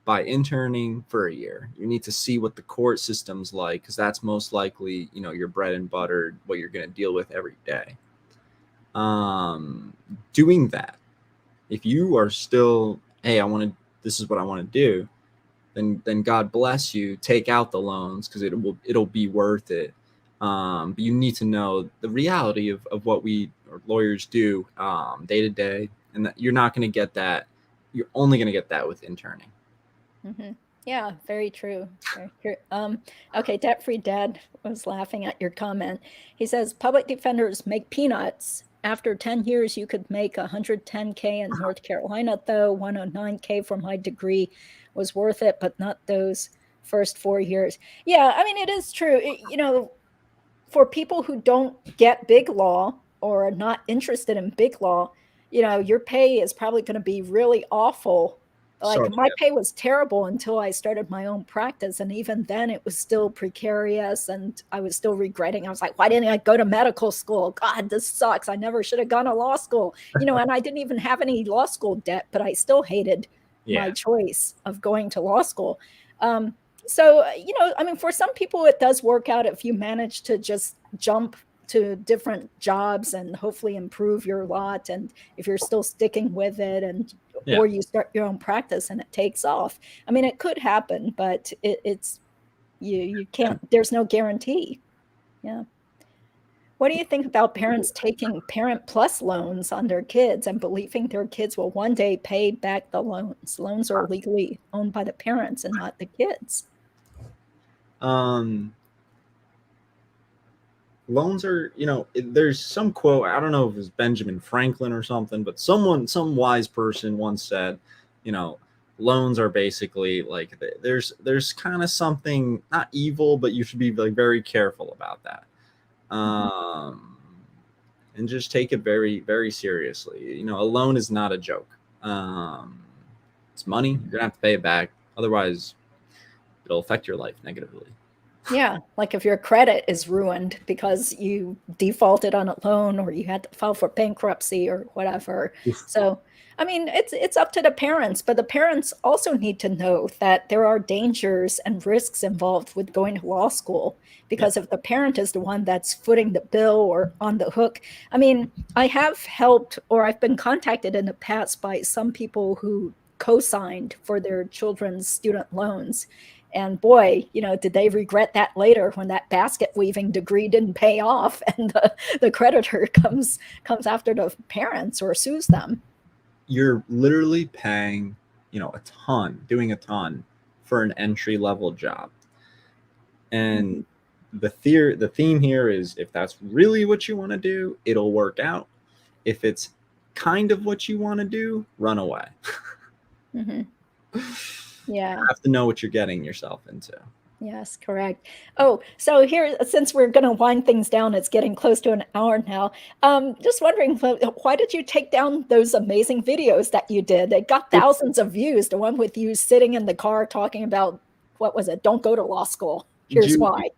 by interning for a year. You need to see what the court system's like, because that's most likely your bread and butter, what you're going to deal with every day. Doing that, if you are still, hey, this is what I want to do, then God bless you. Take out the loans because it'll be worth it. But you need to know the reality of what we or lawyers do day to day, and that you're not going to get that you're only going to get that with interning. Mm-hmm. Yeah, very true. Very true. Okay, Debt-Free Dad was laughing at your comment. He says, public defenders make peanuts. After 10 years, you could make 110K in North Carolina, though 109K for my degree was worth it, but not those first 4 years. Yeah, I mean, it is true. For people who don't get big law or are not interested in big law, your pay is probably going to be really awful. Like my pay was terrible until I started my own practice. And even then it was still precarious and I was still regretting. I was like, why didn't I go to medical school? God, this sucks. I never should have gone to law school, and I didn't even have any law school debt, but I still hated my choice of going to law school. So, I mean, for some people, it does work out if you manage to just jump to different jobs and hopefully improve your lot. And if you're still sticking with it or you start your own practice and it takes off. I mean, it could happen, but you can't, there's no guarantee. Yeah. What do you think about parents taking Parent Plus loans on their kids and believing their kids will one day pay back the loans? Loans are legally owned by the parents and not the kids. Loans are, there's some quote, I don't know if it was Benjamin Franklin or something, but some wise person once said, loans are basically like, there's kind of something not evil, but you should be like very careful about that. And just take it very, very seriously. A loan is not a joke. It's money. You're gonna have to pay it back. Otherwise, it'll affect your life negatively. Yeah, like if your credit is ruined because you defaulted on a loan or you had to file for bankruptcy or whatever. So, I mean, it's up to the parents, but the parents also need to know that there are dangers and risks involved with going to law school, because if the parent is the one that's footing the bill or on the hook. I mean, I have helped, or I've been contacted in the past by some people who co-signed for their children's student loans. And boy, did they regret that later when that basket weaving degree didn't pay off and the creditor comes after the parents or sues them. You're literally paying, doing a ton for an entry-level job. And the theme here is, if that's really what you want to do, it'll work out. If it's kind of what you want to do, run away. Yeah. You have to know what you're getting yourself into. Yes, correct. Oh, so here, since we're going to wind things down, it's getting close to an hour now. Just wondering, why did you take down those amazing videos that you did? They got thousands of views. The one with you sitting in the car talking about, what was it? Don't go to law school. Here's why.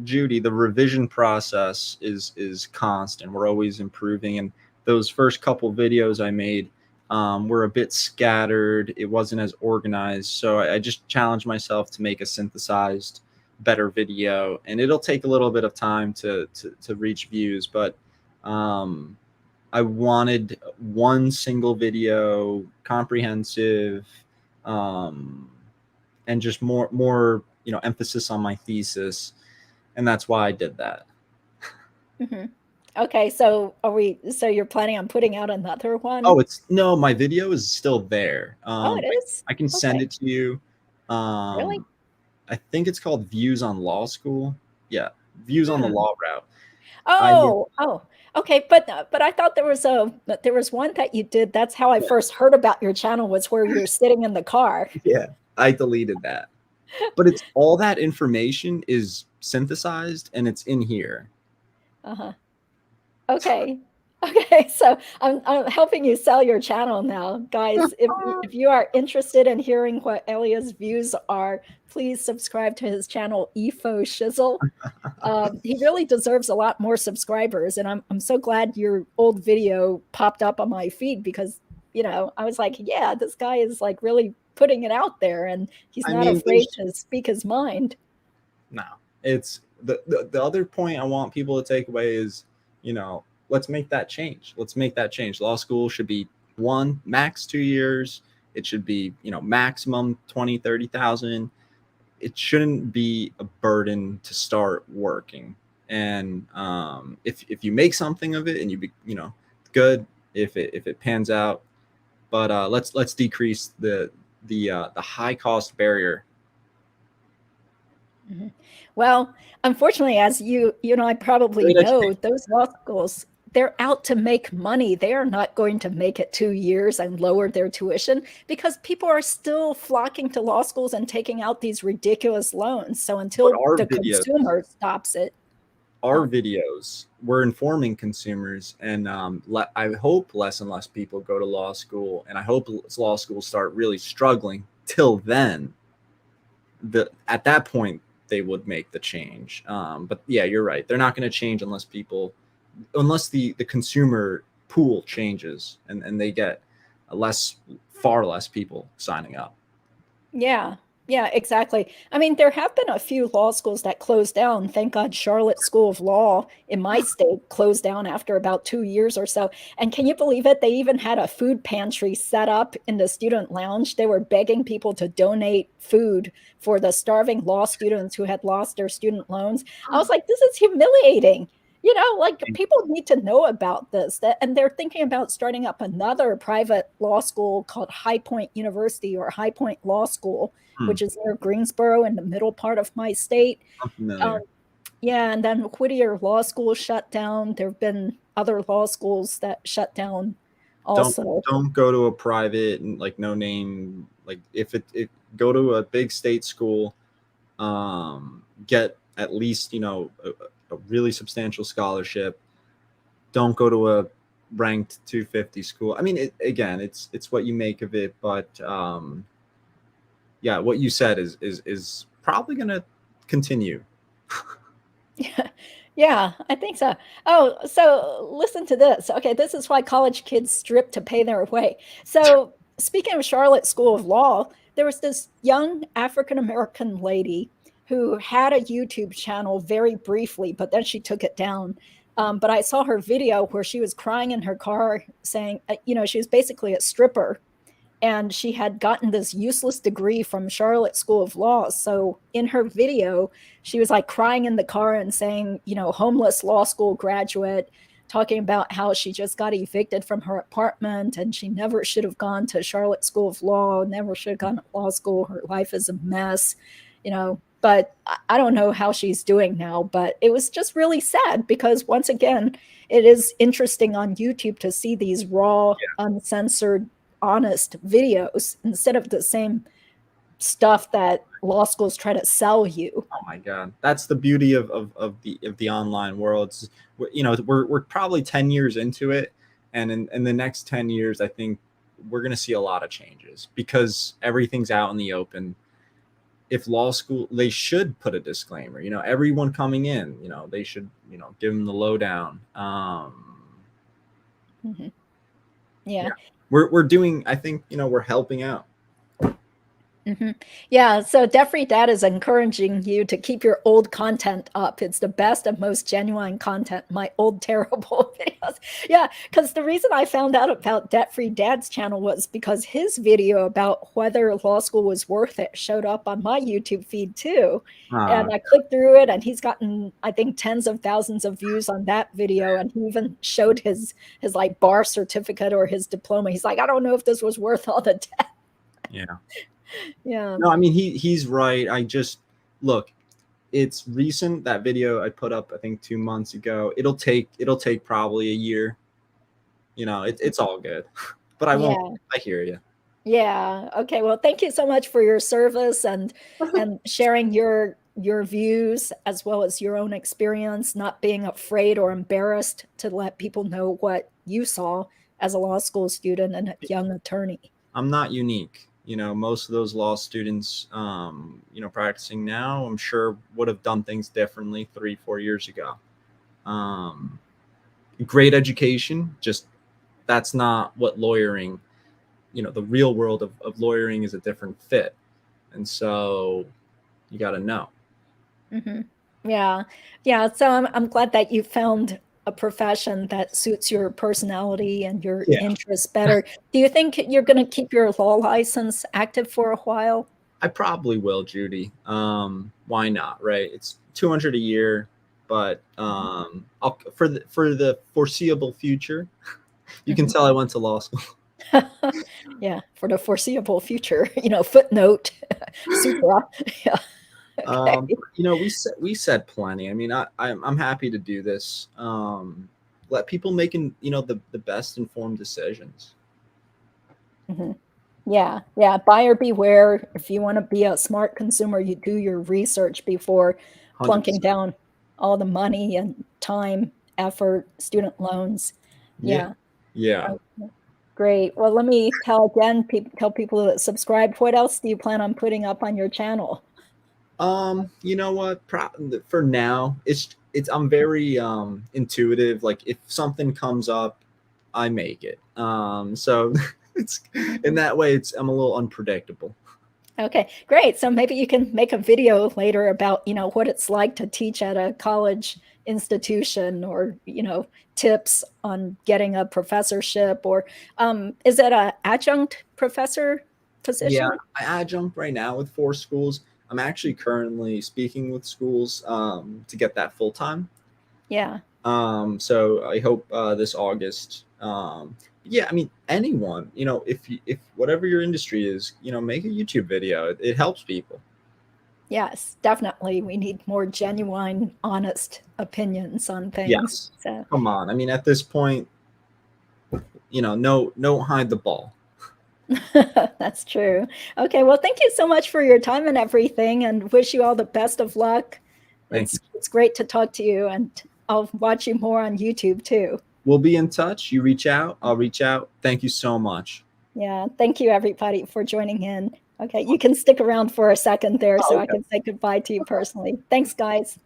Judy, the revision process is constant. We're always improving. And those first couple videos I made, were a bit scattered. It wasn't as organized. So I just challenged myself to make a synthesized, better video. And it'll take a little bit of time to reach views. But I wanted one single video, comprehensive, and just more emphasis on my thesis. And that's why I did that. Okay, so you're planning on putting out another one? Oh, no, my video is still there. Oh, it is? I can send it to you. Really? I think it's called Views on Law School. Yeah, Views on the Law Route. Okay, but I thought there was one that you did. That's how I first heard about your channel, was where you're sitting in the car. Yeah, I deleted that. But it's all that information is synthesized and it's in here. Okay. So I'm helping you sell your channel now, guys. If you are interested in hearing what Elia's views are, please subscribe to his channel, Efo Shizzle. He really deserves a lot more subscribers, and I'm so glad your old video popped up on my feed, because I was like, yeah, this guy is like really putting it out there, and he's not afraid to speak his mind. No, it's the other point I want people to take away is, let's make that change. Let's make that change. Law school should be max 2 years. It should be, maximum 20, 30,000. It shouldn't be a burden to start working. And if you make something of it and good, if it pans out, but let's decrease the high cost barrier. Mhm. Well, unfortunately, as you know, I probably Great know, education. those law schools, they're out to make money. They are not going to make it 2 years and lower their tuition because people are still flocking to law schools and taking out these ridiculous loans. So But until our the videos, consumer stops it, our um, videos, we're informing consumers, and I hope less and less people go to law school, and I hope law schools start really struggling. Till then, at that point they would make the change. But yeah, you're right. They're not going to change unless the consumer pool changes and they get far less people signing up. yeah. Yeah, exactly. I mean, there have been a few law schools that closed down. Thank God Charlotte School of Law in my state closed down after about 2 years or so. And can you believe it? They even had a food pantry set up in the student lounge. They were begging people to donate food for the starving law students who had lost their student loans. I was like, this is humiliating. You know, like people need to know about this. And they're thinking about starting up another private law school called High Point University or High Point Law School, Hmm, which is near Greensboro in the middle part of my state. I'm Um, familiar. yeah, and then Whittier Law School shut down. There have been other law schools that shut down don't also. don't go to a private and like no name, like if go to a big state school, get at least a really substantial scholarship. Don't go to a ranked 250 school. I mean, again, it's what you make of it, but yeah, what you said is probably going to continue. Yeah, yeah, I think so. Oh, so listen to this. Okay, this is why college kids strip to pay their way. So, speaking of Charlotte School of Law, there was this young African American lady who had a YouTube channel very briefly, but then she took it down. But I saw her video where she was crying in her car saying, she was basically a stripper and she had gotten this useless degree from Charlotte School of Law. So in her video, she was like crying in the car and saying, homeless law school graduate, talking about how she just got evicted from her apartment and she never should have gone to Charlotte School of Law, never should have gone to law school. Her life is a mess, But I don't know how she's doing now, but it was just really sad because once again, it is interesting on YouTube to see these raw, uncensored, honest videos instead of the same stuff that law schools try to sell you. Oh my God, that's the beauty of the online world. We're probably 10 years into it, and in the next 10 years, I think we're going to see a lot of changes because everything's out in the open. If law school, they should put a disclaimer. Everyone coming in, they should give them the lowdown. Mhm. Yeah, Yeah. we're doing. I think we're helping out. Mhm. Yeah, so Debt-Free Dad is encouraging you to keep your old content up. It's the best and most genuine content, my old terrible videos. Yeah, because the reason I found out about Debt-Free Dad's channel was because his video about whether law school was worth it showed up on my YouTube feed too. And Uh, I clicked through it and he's gotten, I think, tens of thousands of views on that video. And he even showed his like bar certificate or his diploma. He's like, I don't know if this was worth all the debt. yeah. Yeah. No, I mean he's right. I just look. It's recent, that video I put up I think 2 months ago. It'll take probably a year. It's all good, but I won't. Yeah. I hear you. Yeah. Okay. Well, thank you so much for your service and sharing your views as well as your own experience, not being afraid or embarrassed to let people know what you saw as a law school student and a young attorney. I'm not unique. Most of those law students, practicing now, I'm sure would have done things differently 3-4 years ago. Um, Great education, just that's not what lawyering. The real world of lawyering is a different fit, and so you got to know. Hmm. Yeah. Yeah. So I'm glad that you found a profession that suits your personality and your Yeah, interests better. Do you think you're going to keep your law license active for a while? I probably will, Judy. Why not? Right? It's 200 a year, but for the foreseeable future, you can Mhm. tell I went to law school. Yeah, for the foreseeable future, footnote, supra. Yeah. Okay. We said plenty. I mean, I'm happy to do this. Let people making the best informed decisions. hmm Yeah, yeah. Buyer beware. If you want to be a smart consumer, you do your research before plunking 100%. down all the money and time, effort, student loans. Yeah. Yeah. Yeah. Okay. Great. Well, let me tell tell people that subscribe. What else do you plan on putting up on your channel? You know what? For now, it's I'm very intuitive. Like if something comes up, I make it. So it's in that way, I'm a little unpredictable. Okay, great. So maybe you can make a video later about, what it's like to teach at a college institution, or, tips on getting a professorship, or is it a adjunct professor Yeah, position? I adjunct right now with 4 schools. I'm actually currently speaking with schools to get that full time. Yeah. So I hope this August. Yeah, I mean anyone, if whatever your industry is, make a YouTube video. It helps people. Yes, definitely. We need more genuine, honest opinions on things. Yes. So Come on. I mean, at this point, no, don't hide the ball. that's true. Okay, well, thank you so much for your time and everything, and wish you all the best of luck. Thank you. It's great to talk to you, and I'll watch you more on YouTube too. We'll be in touch. You reach out, I'll reach out. Thank you so much. Yeah, thank you everybody for joining in. Okay, you can stick around for a second there so I Okay. can say goodbye to you personally. Thanks, guys.